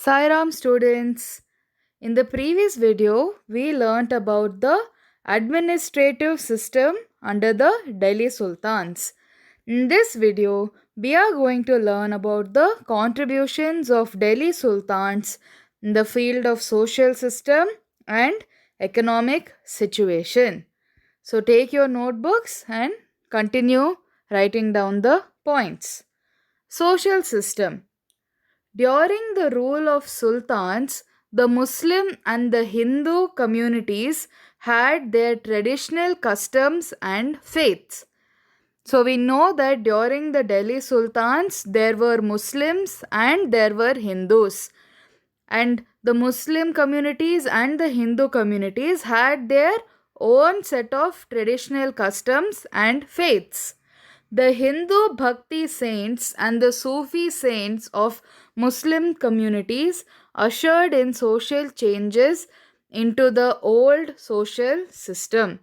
Sairam students, in the previous video we learnt about the administrative system under the Delhi Sultans. In this video we are going to learn about the contributions of Delhi Sultans in the field of social system and economic situation. So take your notebooks and continue writing down the points. Social system. During the rule of sultans, the Muslim and the Hindu communities had their traditional customs and faiths. So we know that during the Delhi sultans, there were Muslims and there were Hindus. And the Muslim communities and the Hindu communities had their own set of traditional customs and faiths. The Hindu Bhakti saints and the Sufi saints of Muslim communities ushered in social changes into the old social system.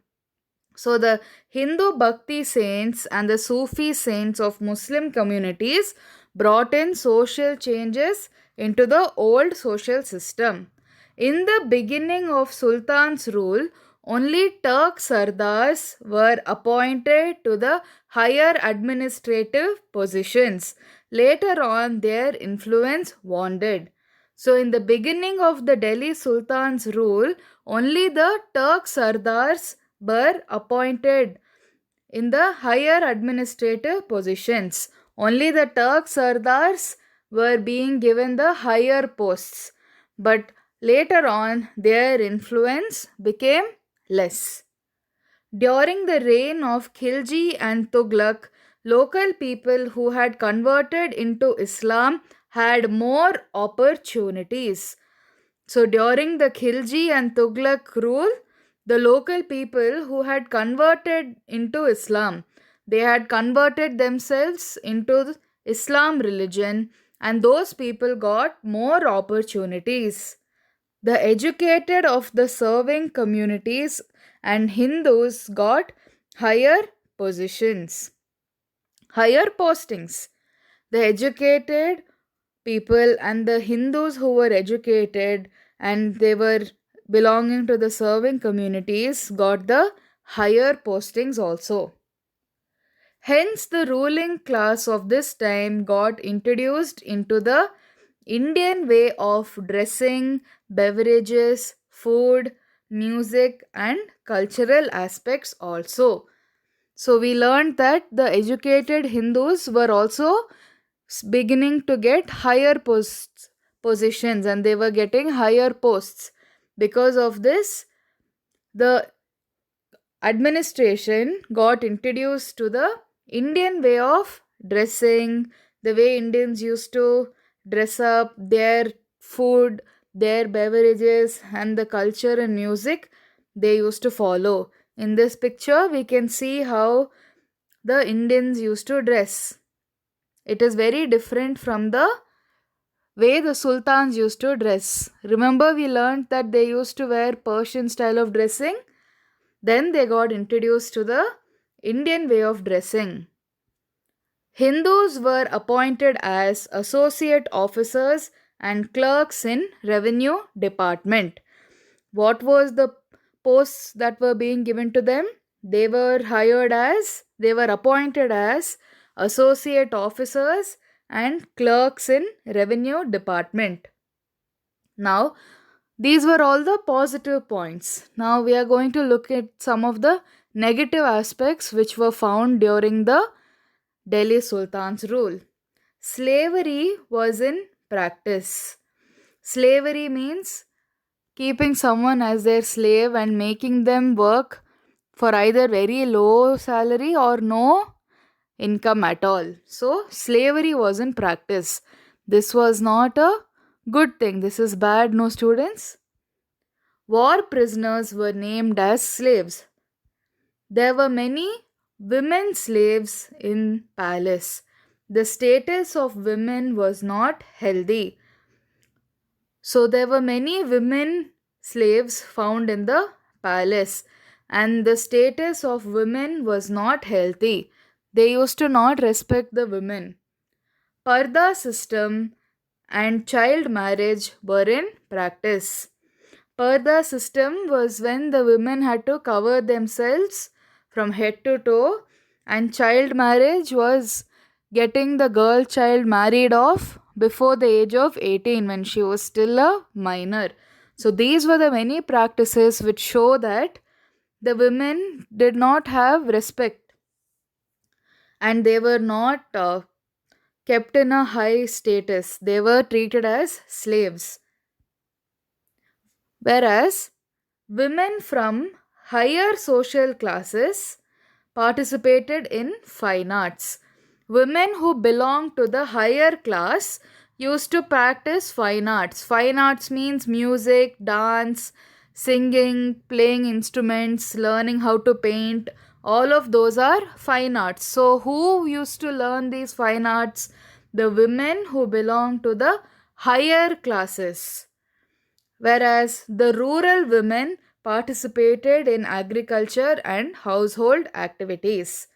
So, the Hindu Bhakti saints and the Sufi saints of Muslim communities brought in social changes into the old social system. In the beginning of Sultan's rule, only Turk Sardars were appointed to the higher administrative positions. Later on, their influence waned. So, in the beginning of the Delhi Sultan's rule, only the Turk Sardars were appointed in the higher administrative positions. Only the Turk Sardars were being given the higher posts, but later on their influence became less. During the reign of Khilji and Tughlaq, local people who had converted into Islam had more opportunities. So during the Khilji and Tughlaq rule, the local people who had converted into Islam, they had converted themselves into the Islam religion, and those people got more opportunities. The educated of the serving communities and Hindus got higher positions, higher postings. The educated people and the Hindus who were educated and they were belonging to the serving communities got the higher postings also. Hence, the ruling class of this time got introduced into the Indian way of dressing, beverages, food, music, and cultural aspects also. So, we learned that the educated Hindus were also beginning to get higher positions and they were getting higher posts. Because of this, the administration got introduced to the Indian way of dressing, the way Indians used to dress up, their food, their beverages, and the culture and music they used to follow. In this picture, we can see how the Indians used to dress. It is very different from the way the sultans used to dress. Remember, we learned that they used to wear Persian style of dressing? Then they got introduced to the Indian way of dressing. Hindus were appointed as associate officers and clerks in revenue department. What was the posts that were being given to them? They were appointed as associate officers and clerks in revenue department. Now, these were all the positive points. Now we are going to look at some of the negative aspects which were found during the Delhi Sultan's rule. Slavery was in practice. Slavery means keeping someone as their slave and making them work for either very low salary or no income at all. So, slavery was in practice. This was not a good thing. This is bad, no students? War prisoners were named as slaves. There were many women slaves in palace. The status of women was not healthy. So there were many women slaves found in the palace and the status of women was not healthy. They used to not respect the women. Parda system and child marriage were in practice. Parda system was when the women had to cover themselves from head to toe, and child marriage was getting the girl child married off before the age of 18 when she was still a minor. So these were the many practices which show that the women did not have respect and they were not kept in a high status. They were treated as slaves. Whereas women from higher social classes participated in fine arts. Women who belonged to the higher class used to practice fine arts. Fine arts means music, dance, singing, playing instruments, learning how to paint. All of those are fine arts. So, who used to learn these fine arts? The women who belong to the higher classes. Whereas the rural women participated in agriculture and household activities.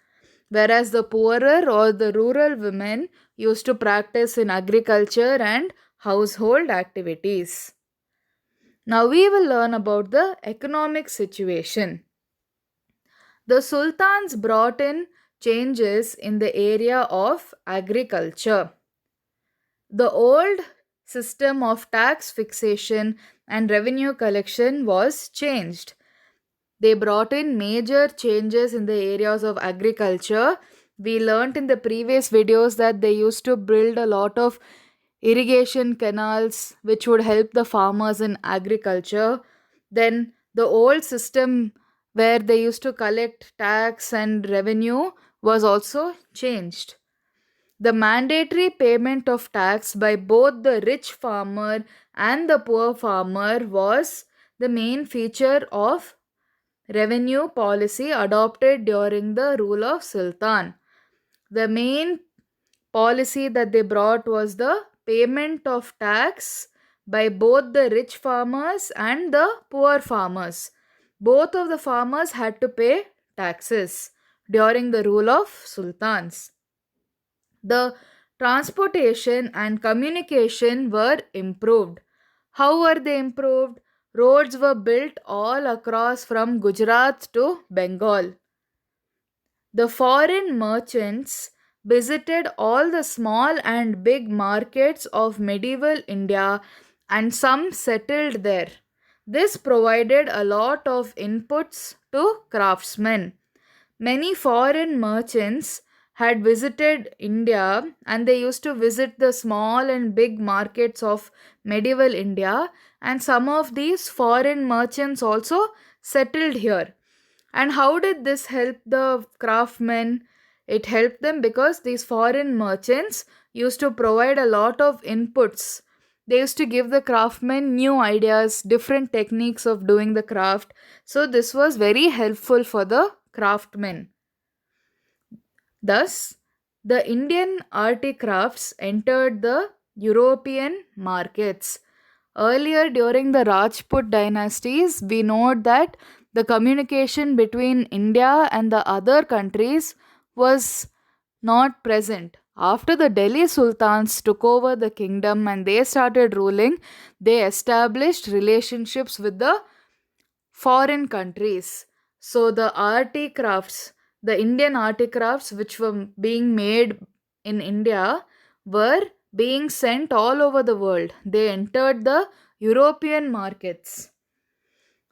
Whereas the poorer or the rural women used to practice in agriculture and household activities. Now we will learn about the economic situation. The sultans brought in changes in the area of agriculture. The old system of tax fixation and revenue collection was changed. They brought in major changes in the areas of agriculture. We learnt in the previous videos that they used to build a lot of irrigation canals which would help the farmers in agriculture. Then the old system where they used to collect tax and revenue was also changed. The mandatory payment of tax by both the rich farmer and the poor farmer was the main feature of revenue policy adopted during the rule of Sultan. The main policy that they brought was the payment of tax by both the rich farmers and the poor farmers. Both of the farmers had to pay taxes during the rule of sultans. The transportation and communication were improved. How were they improved? Roads were built all across from Gujarat to Bengal. The foreign merchants visited all the small and big markets of medieval India and some settled there. This provided a lot of inputs to craftsmen. Many foreign merchants had visited India and they used to visit the small and big markets of medieval India, and some of these foreign merchants also settled here. And how did this help the craftsmen? It helped them because these foreign merchants used to provide a lot of inputs. They used to give the craftsmen new ideas, different techniques of doing the craft. So, this was very helpful for the craftsmen. Thus, the Indian articrafts entered the European markets. Earlier, during the Rajput dynasties, we note that the communication between India and the other countries was not present. After the Delhi Sultans took over the kingdom and they started ruling, they established relationships with the foreign countries. So the articrafts, the Indian articrafts which were being made in India were being sent all over the world. They entered the European markets.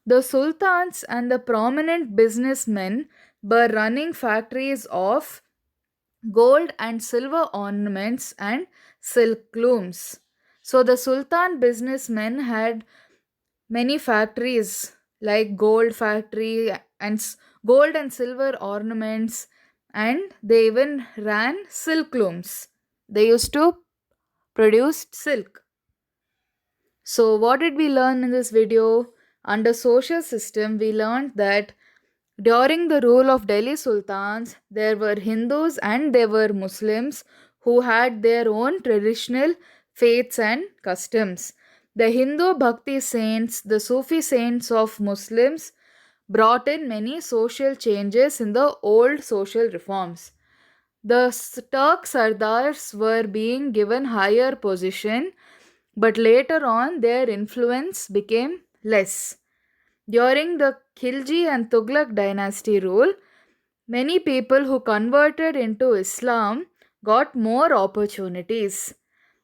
The sultans and the prominent businessmen were running factories of gold and silver ornaments and silk looms. So the sultan businessmen had many factories like gold factory and gold and silver ornaments, and they even ran silk looms. They used to produce silk. So what did we learn in this video? Under social system, we learned that during the rule of Delhi Sultans, there were Hindus and there were Muslims who had their own traditional faiths and customs. The Hindu Bhakti saints, the Sufi saints of Muslims, brought in many social changes in the old social reforms. The Turk Sardars were being given higher position, but later on their influence became less. During the Khilji and Tughlaq dynasty rule, many people who converted into Islam got more opportunities.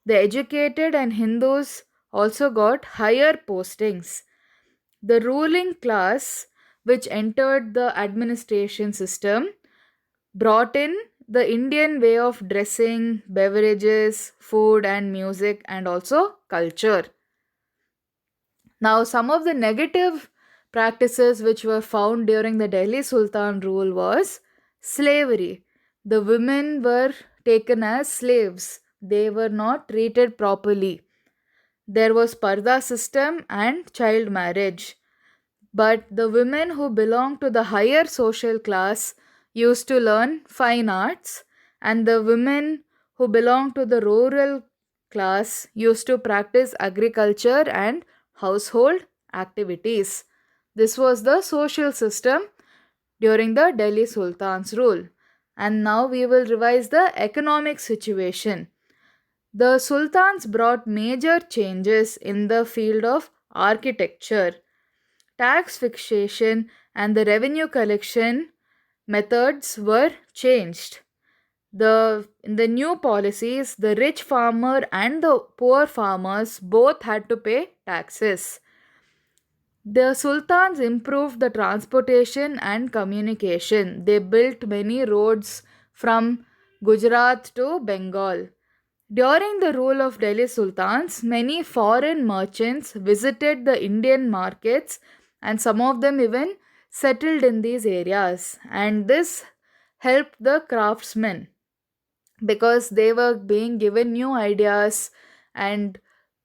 The educated and Hindus also got higher postings. The ruling class, which entered the administration system, brought in the Indian way of dressing, beverages, food, and music, and also culture. Now, some of the negative practices which were found during the Delhi Sultan rule was slavery. The women were taken as slaves. They were not treated properly. There was parda system and child marriage. But the women who belonged to the higher social class used to learn fine arts, and the women who belonged to the rural class used to practice agriculture and household activities. This was the social system during the Delhi Sultan's rule. And now we will revise the economic situation. The sultans brought major changes in the field of architecture. Tax fixation and the revenue collection methods were changed. In the new policies, the rich farmer and the poor farmers both had to pay taxes. The sultans improved the transportation and communication. They built many roads from Gujarat to Bengal. During the rule of Delhi sultans, many foreign merchants visited the Indian markets, and some of them even settled in these areas. And this helped the craftsmen because they were being given new ideas and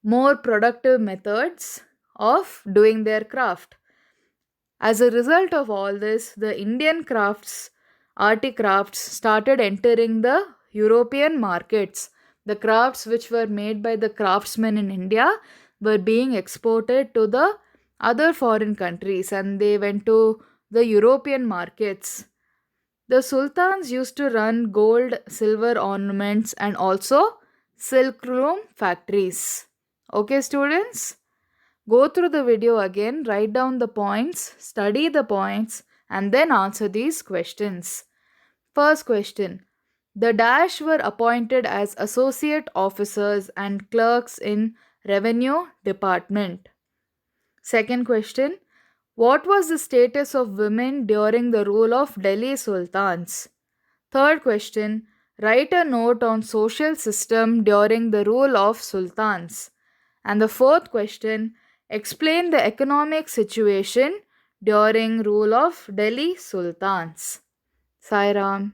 more productive methods of doing their craft. As a result of all this, the Indian articrafts started entering the European markets. The crafts which were made by the craftsmen in India were being exported to the other foreign countries, and they went to the European markets. The sultans used to run gold, silver ornaments, and also silk loom factories. Okay, students? Go through the video again, write down the points, study the points, and then answer these questions. First question. The Dash were appointed as associate officers and clerks in Revenue Department. Second question. What was the status of women during the rule of Delhi Sultans? Third question. Write a note on social system during the rule of sultans. And the fourth question. Explain the economic situation during rule of Delhi Sultans. Sai Ram.